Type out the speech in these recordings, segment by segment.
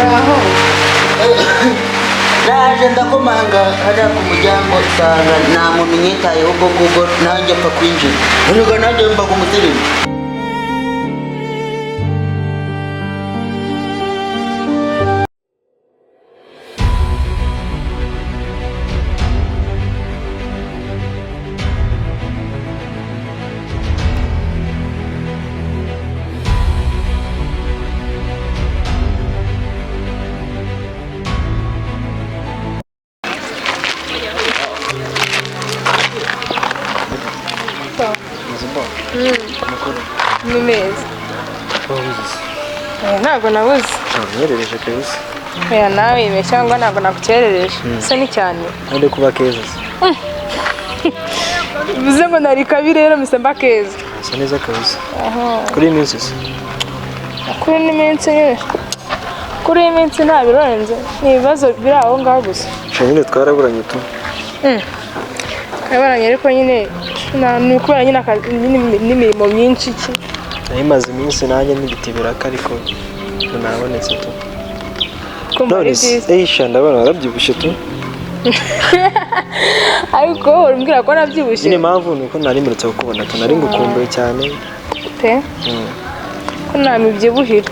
Aho. Naje ndakomanga hariya ku muryango usanga nta muntu nyitayeho ubwo ngubwo nanjye mfa kwinjira. Nubwo nanjye mbaga umusirimu. Mimeza. Ntabwo nabuze. Nyerereje kabisa. Oya nawe ibe cyangwa ntabwo nakukerereje. Se ni cyane. Ande kuba keza. Bivuze ngo nari kabi rero misemba keza. Asa neza kabisa. Aha. Kuri iyi minsi se. Kuri ni minsi nyine. Kuri iyi minsi nta birenze. Ni ibibazo biri aho ngaho gusa. Nyine twaraburanye tu. Kabaranye ariko nyine ni ukubera nyine n'imirimo myinshi iki. Nahimaze iminsi nanjye n'igitibiraka ariko nabonetse tu. Kumva ari byiza. Eisha ndabona warabyibushye tu. Ariko umbwira ko nabyibushye. Nyine mpamvu nuko nari muretse kukubona tu nari ngukumbuye cyane. Te? Ko namibyibuhira.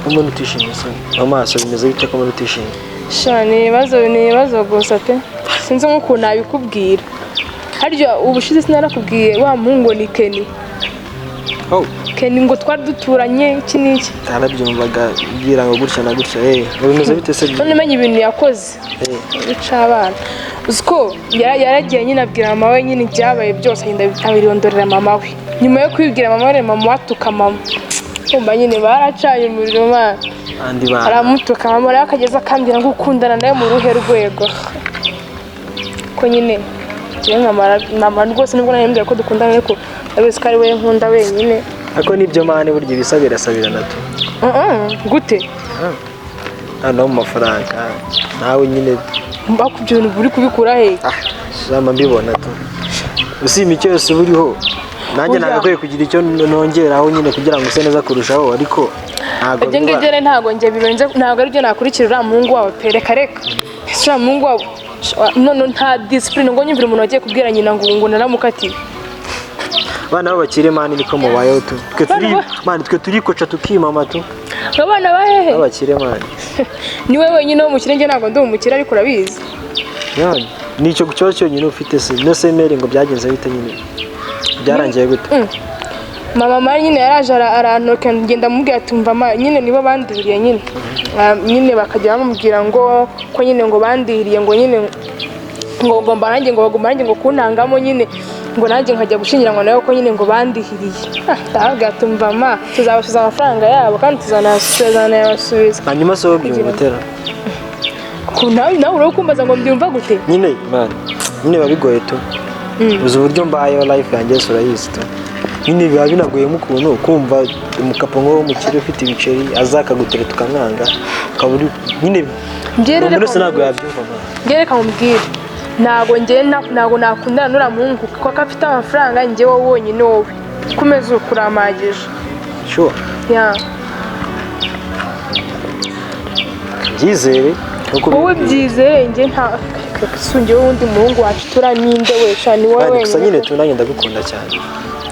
Kumbe nutishimye se. Amaso bimeze bite ko nutishimye? Sha ni ibibazo gusa pe. Sinzi nk'ukuntu nabikubwira. Harya ubushize sinarakubwiye wa muhungu ni Kenny. Oh. Kenny ngo twari duturanye iki n'iki. Tarabyumvaga bwira ngo gutya na gutya bimeze bite se? None menye ibintu yakoze. Bica abana. Uziko yaragiye nyine abwira mama we nyine byabaye byose hinda bitabirondorera mama we. Nyuma yo kwibwira mama we mama watuka mama. Kumba nyine baracaye umuriro mwana. Andi bana. Aramutuka mama rero akageza akambwira ngo ukundana nawe mu ruhe rwego. Ko nyine mama rwose nubwo nahembwira ko dukundana ariko abese ko ari we nkunda wenyine. Ako nibyo mane burya ibisabira sabirana tu. Gute? Hano mu mafaranga nawe nyine mbakubyo ibintu buri kubikura he? Shama mbibona tu. Usimi cyose buriho nanjye nagakwiye kugira icyo nongeraho nyine kugira ngo use neza kurushaho ariko ntago ibyo ngibyo ntago nge birenze ntago ari byo nakurikira uriya muhungu wawe pereka reka. Uriya muhungu wawe none nta discipline ngo nyumvire umuntu wagiye kubwira nyina ngo naramukatiye. Bana babakire mani niko mubayeho tu. Twe turi koca tukimama tu. Abana bahehe? Abakire mani. Ni wewe wenyine wo mu kirenge ntago ndi umukire ariko urabizi. Yani nicyo gucyo cyonyine ufite se no semere ngo byagenze bite nyine. Byarangiye gute? Mama mari nyine yaraje arantoka ngenda mubwira ati mva nyine nibo bandiriye nyine. Nyine bakajya bamubwira ngo ko nyine ngo bandiriye ngo nyine ngo ngomba nanjye ngo bagomba nanjye ngo kuntangamo nyine ngo nanjye nkajya gushingiranwa nayo ko nyine ngo bandihiriye. Ndavuga ati mva tuzabashuza amafaranga yabo kandi tuzanasezerana yabasubiza. Hanyuma so byumutera. Nawe uri kumbaza ngo mbyumva gute? Nyine man nyine babigoye tu. Uzi uburyo mbayeho life yanjye surayizi tu. Nyine biba binagoye mu kuntu kumva umukapo ngo umukire ufite ibiceri azakagutera tukamwanga kaburi nyine ngere se nago yabyumva man. Ngere kamubwira ntago nakundana n'ura muhungu kuko afite amafaranga njye wowe wonyine wowe kumeza ukuramagije. Sure. Yeah. Byizere wowe byizere njye nta sungiye wundi muhungu wacu turaninde wesha ni wowe wenyine. Gusa nyine tunanye ndagukunda cyane.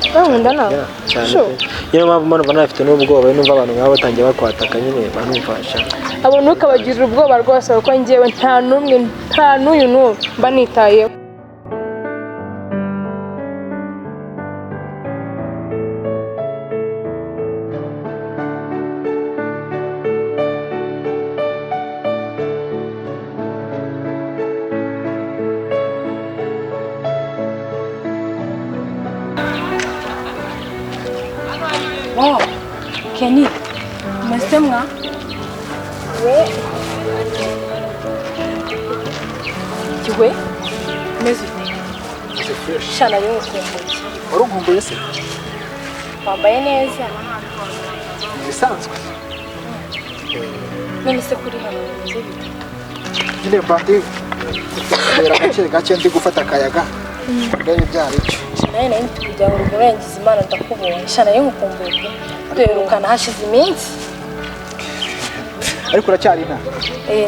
Nkunda nawe. Sure. Niyo mpamvu mbona banafite n'ubwoba numva abantu nk'abo batangiye bakwataka nyine banumfasha. Abo ntukabagirira ubwoba rwose kuko njyewe nta n'uyu n'uwo mba nitayeho. Wow, Kenny, umesema? Kiwe? Mezi. Shana yo kumbuye. Warugumbuye se? Wambaye neza. Bisanzwe. None se kuri hano bimeze bite? Nyine bandi era gace ndi gufata akayaga. Ndebe byari cyo. Shana nayo tujya ngo urengize Imana ndakubonye. Shana yo ngukumbuye. Duherukana hashize iminsi. ariko uracyari nta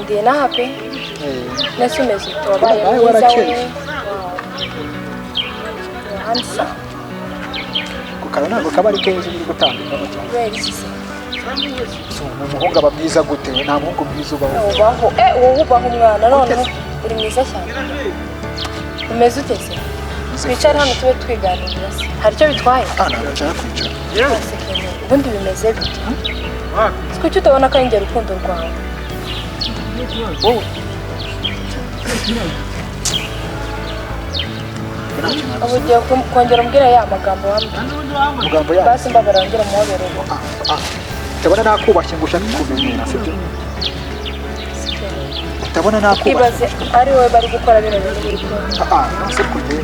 ndi inaha pe nese umeze ute wabaye Nawe mwiza warakeye. we hansa ku kayo ntabwo kaba ari keza uri gutandukana cyane kubera iki se umuhungu aba mwiza gute nta muhungu mwiza ubaho ubaho wowe ubaho umwana noneho uri mwiza cyane umeze ute se twicare hano tube twiganirira se hari icyo bitwaye ntabwo nshaka kwicara rwose Kenny ubundi bimeze bite kuki utabona ko ari njye rukundo rwawe wowe ubu ugiye kongera umbwira ya magambo wambwiye amagambo yawe basi mbabara wongera umuhobere ubu utabona nakubashye ngo ushake kumenyera sibyo utabona nakubashye ibaze ari wowe bari gukora bino bintu by'urukundo nase kujye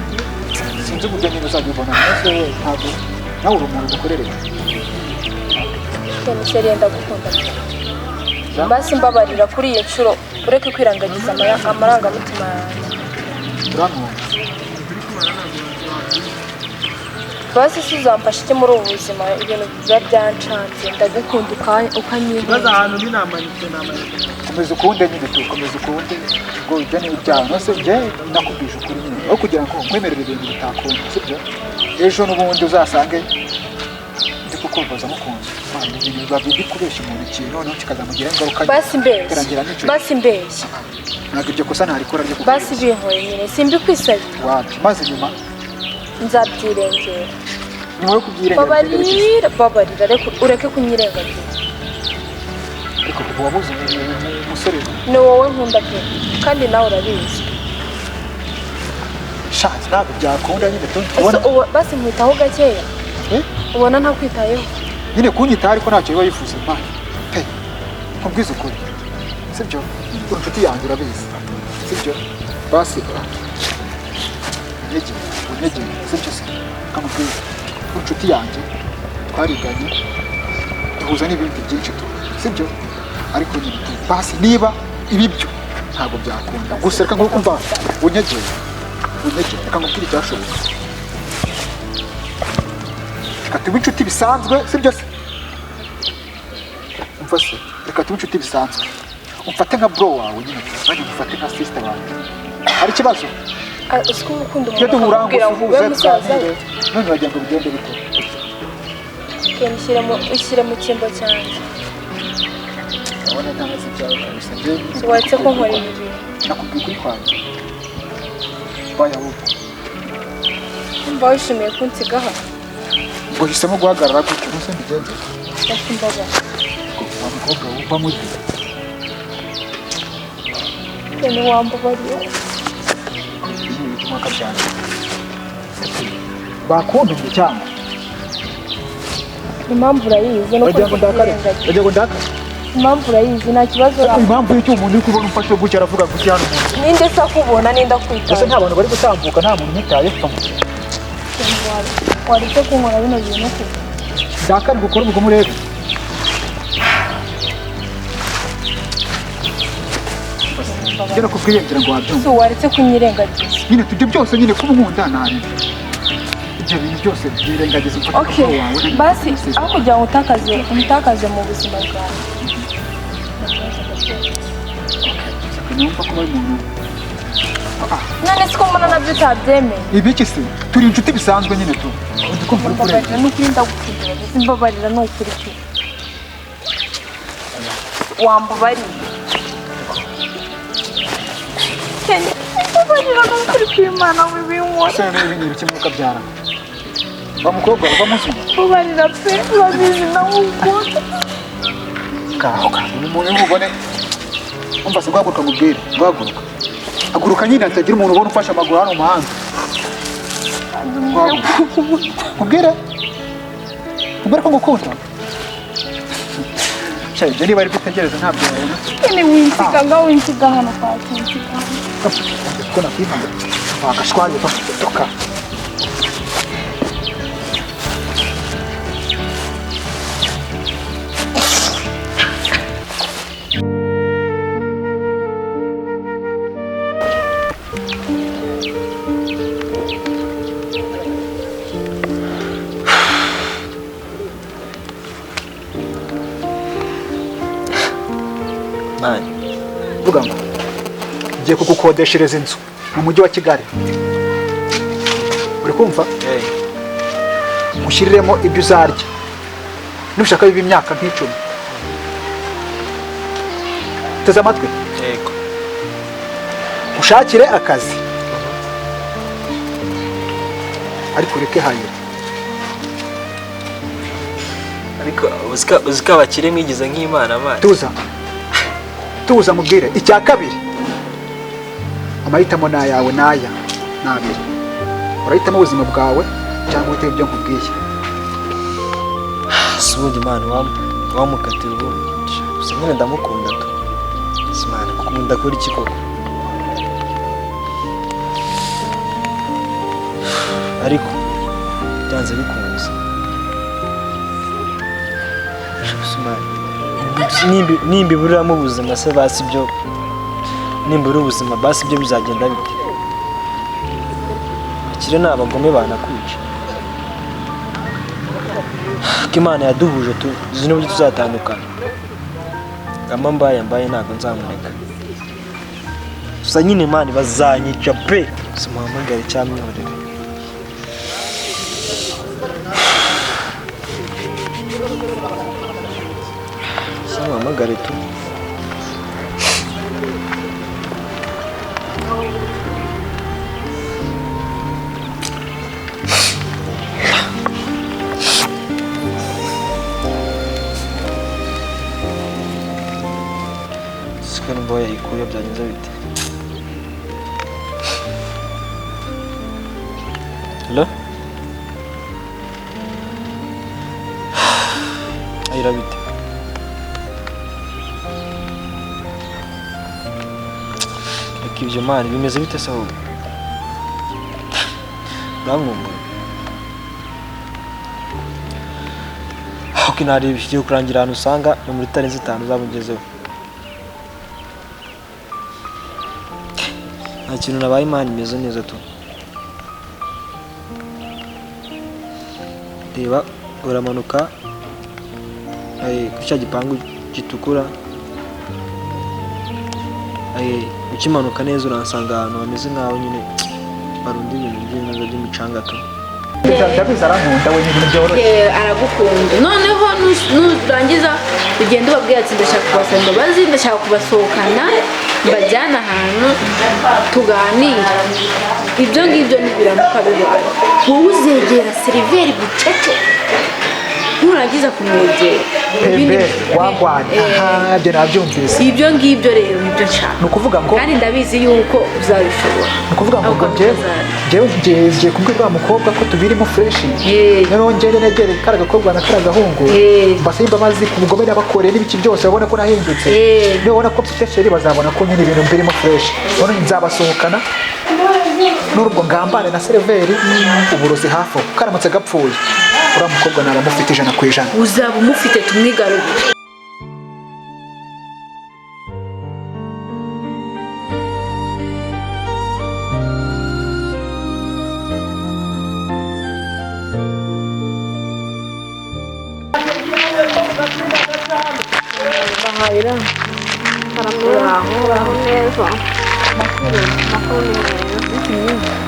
sinzi uburyo nyine uzabibona nase we ntabwo nawe uri umuntu dukorereye Kenny se yenda gukunda basi mbabarira kuri iyi nshuro ureke kwirangagiza amarangamutima yanjye uramwumva basi si uzamfasha iki muri ubu buzima ibintu biba byancanze ndagukunda ukanyihunza komeza ukunde nyine tu komeza ukunde ngo ujyane ibyaha nase njye nakubwije ukuri nyine aho kugira ngo nkwemerere ibintu bitakunda sibyo ejo n'ubundi uzasange ndi kukumvaza mukunzi ibintu biba biri kubeshya umuntu ikintu noneho kikazamugiraho ingaruka basi mbeshya bikarangira n'icyo basi mbeshya ntabwo iryo kosa ntarikora ryo kuko basi binkoye nyine simbikwisabira wapi maze nyuma nzabyirengera nyuma yo kubyirengagiza babarira ureke kunyirengagiza ariko ubu wabuze umusore ni wowe nkunda pe kandi nawe urabizi shanze ntabwo byakunda nyine tu basi nkwitaho gakeya ubona ntakwitayeho nyine kunyitaho ariko ntacyo biba yifuza imana pe nkubwize ukuri sibyo uri inshuti yanjye urabizi sibyo basi unyegeye sibyo se kamubwiza uri inshuti yanjye twariganye duhuza n'ibindi byinshi tu sibyo ariko nyine basi niba ibi byo ntabwo byakunda gusa reka ngo kumva unyegeye reka nkubwire icyashoboka reka tube inshuti bisanzwe sibyo se umva se reka tube inshuti bisanzwe umfate nka bro wawe nyine nanjye ngufate nka sister wawe hari ikibazo uziko umukunda iyo umuntu duhura ngo akakubwira ngo ube musaza we none wagira ngo bigende bite Kenny ushyire mu cyimbo cyanjye urabona ntabwo si ibyawe kabisa njye waretse ko nkora ibi bintu nakubwiye ukuri kwanjye baya wowe mba wishimiye kunsiga hano ngo hisemo guhagarara gutyo ntuse mbigenze basi mbabara wa mukobwa wumva muti Kenny wambabariye ibi bituma kabyana bakuntumye cyangwa impamvu urayizi no wagira ngo ndakare wagira ngo ndakare impamvu urayizi nta kibazo impamvu y'icyo umuntu uri kubona umfashe gutya aravuga gutya hano umuntu ninde se akubona ninde ese akwitaho nta bantu bari gutambuka nta muntu umwitayeho waretse kunkora bino bintu kuko ndakare gukora ubugome urebe ibyo nakubwiye ngira ngo wabyumva si waretse kunyirengagiza nyine tujye byose nyine kuba unkunda ntarebe ibyo bintu byose byirengagiza umfata okay wawe basi aho kugira ngo utakaze mu buzima bwawe numva ko bari umuntu none siko mbona nabyo utabyemeye ibiki se turi inshuti bisanzwe nyine tu undi kumva uri kureba mbabarira n'ukuri ndagukunda ndetse mbabarira n'ukuri pe wambabariye Kenny mbabarira n'ukuri kw'Imana wibinkoye ese none ibintu bikimwe ukabyara wa mukobwa uva munsi mbabarira pe urabizi nawe ukunda ngaho kandi umuntu umubone umva se guhaguruka mubwire guhaguruka haguruka nyine hatagira umuntu ubona ufashe amaguru hano mu muhanda mubwire ko ngukunda shayi ibyo niba ari gutegereza ntabyo wabona Kenny winsiga hano kwa kinsiga hano ko nakwivanga wagashwanye toka mani vuga ngo ngiye kugukodeshereza inzu mu mujyi wa Kigali, uri kumva? Ushyiriremo ibyo uzarya nushaka biba imyaka nk'icumi. Teze amatwi, yego ushakire akazi ariko ureke hayira. ariko uzika abakire mwigize nk'Imana mani. Tuza mubwire icya kabiri, amahitamo ni ayawe n'aya n'abiri. Urahitamo ubuzima bwawe cyangwa uhitamo ibyo nkubwiye. si ubundi mani wamukatira ubundi gusa nyine ndamukunda tu. si mani kukunda kuri iki koko? ariko byanze bikunze nimba iburiramo ubuzima se basi ibyo nimba uri ubuzima basi ibyo bizagenda bite? akire ni abagome banakwica ko Imana yaduhuje tuzi n'uburyo tuzatandukana. ngamba mbaye ntabwo nzamureka gusa nyine Imana bazanyica pe. simuhamagare cyangwa mwihorere. simuhamagare tu. sikana mbaho yayikuye byagenze bite? Hello? ayira bite? reka ibyo mani bimeze bite se ahubwo? urankumbuye? ok nareba igiye kurangira ahantu usanga ni muri tarenze 5 uzaba ugezeho. nta kintu nabaye Imana imeze neza tu. reba uramanuka kuri cya gipangu gitukura, ukimanuka neza uransanga ahantu hameze nk'aho nyine barunda ibintu by'imeza by'imicanga tu. ndabizi arankunda we n'ibintu byoroshye. aragukunda. noneho nurangiza ugenda ubabwira ati ndashaka kubasaba imbabazi, ndashaka kubasohokana mbajyana ahantu tuganira. ibyo ngibyo nibiramuka bibaye, wowe uzegera seriveri bucece nurangiza kumwegera wagwanye. Ibyo nabyumvise. ibyo ngibyo rero nibyo nshaka. ni ukuvuga ngo kandi ndabizi yuko uzabishobora. ni ukuvuga ngo njyewe ngiye kubwira wa mukobwa ko tubirimo fureshi. noneho njyewe negere kara gakobwa na kara gahungu mbasaba imbabazi ku bugome nabakoreye n'ibiki byose babone ko nahindutse. nibabona ko mfite sheri bazabona ko nyine ibintu birimo fureshi. noneho nzabasohokana n'urwo ngambane na seriveri uburozi hafi aho karamutse gapfuye uriya mukobwa naba mufite 100%. uzaba umufite tumwigarurire. bahayira uraho neza. makuru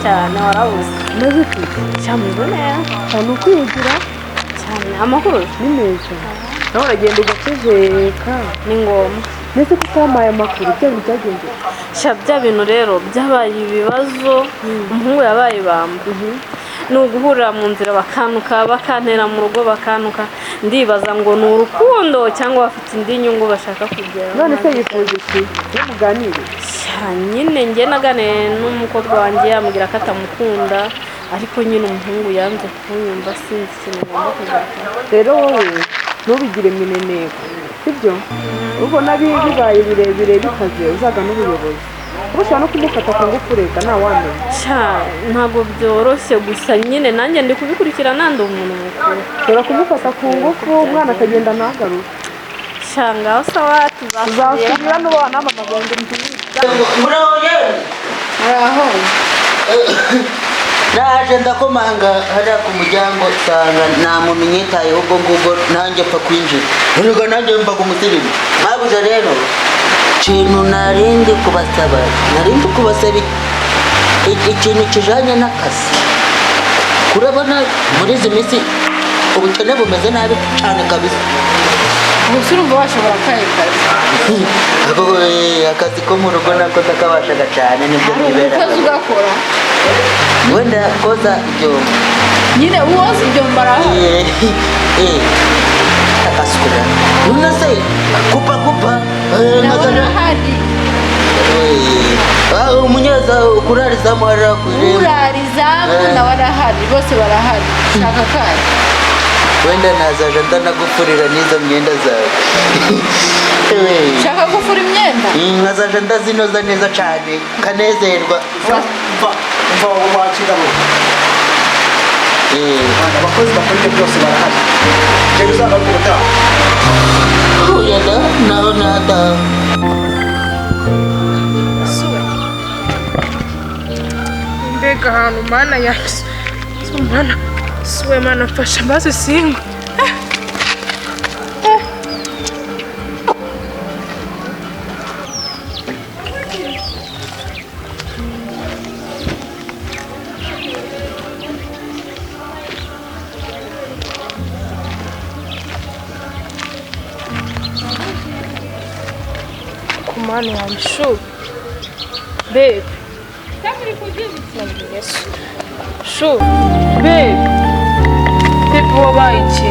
cyane warabuze maze iki cyameze neza cyane ukwigira cyane amakuru ni meza. nawe uragenda ugacezeka ni ngombwa ndetse ko utamaye amakuru bya bintu byagenze. sha bya bintu rero byabaye ibibazo. umuhungu yabaye ibamba. ni uguhurira mu nzira bakanuka bakantera mu rugo bakanuka. ndibaza ngo ni urukundo cyangwa bafite indi nyungu bashaka kugera. none se yifuza iki iyo muganire? nyine njye naganiriye n'umukobwa wanjye amubwira ko atamukunda, ariko nyine umuhungu yanze kunyumva. sinzi ikintu ngomba kuzakora. rero wowe ntubigire mineneko sibyo? ubona bibaye birebire bikaze uzaga n'ubuyobozi. ushobora no kumufata ku ngufu reka ntawamenya. ntabwo byoroshye, gusa nyine nanjye ndi kubikurikirana ndi umuntu mukuru. ushobora kumufata ku ngufu umwana akagenda ntagaruke. ngaho sawa tuzasubira n'uba wanamamaza ngo ntibize. araho naje ndakomanga hariya ku muryango nsanga nta muntu nyitayeho ubwo ngubwo nanjye mfa kwinjira. nubwo nanjye mbaga umusirimu mwabuze rero ikintu narindi kubasaba ikintu kijanye n'akazi. Kurabona muri izi minsi ubukene bumeze nabi cyane kabisa. gusa urumva washobora akahe kazi akazi ko mu rugo nako ndakabashaga cyane nibyo bibera. hari umukozi ugakora wenda koza ibyombo nyine uwoza ibyombo araho akasukura none se kupa nawe ahari umunyeza kurarizamu arakwiriye urarizamu nawe arahari bose barahari shaka akahe wenda nazaje ndanagufurira n'izo myenda zawe. shaka gufura imyenda nkazaje ndazinoza neza cyane kanezerwa. mva wakigabo abakozi bakora ibyo byose barahari rero uzagaruka ubutaha yada naho nada mbega ahantu mana yahise mana suwe mana mfasha maze singwa kumana yanjye shu babe shu babe wabaye iki